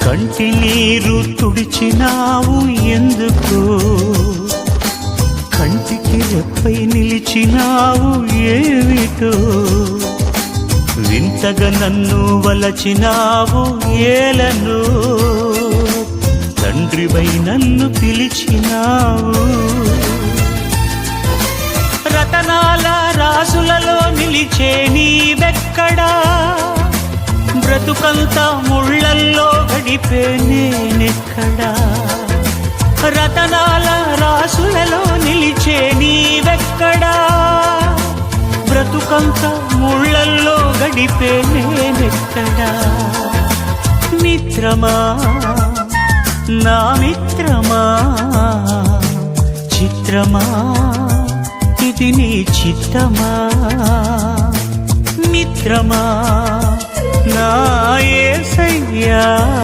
కంటి నీరు తుడిచినావు ఎందుకు, కంటికి రెప్పై నిలిచినావు ఏమిటో, వింతగా నన్ను వలచినావు ఏలను, తండ్రివై నన్ను పిలిచినావు. రతనాల రాసులలో నిలిచే నీవెక్కడా, బ్రతుకంతా ముళ్ళల్లో గడిపే నేనెక్కడా. రతనాల రాసులలో నిలిచే నీవెక్కడా, బ్రతుకంతా ముళ్ళల్లో గడిపే నేనెక్కడా. మిత్రమా నా మిత్రమా, చిత్రమా ఇది నీ చిత్తమా. మిత్రమా నా యేసయ్యా.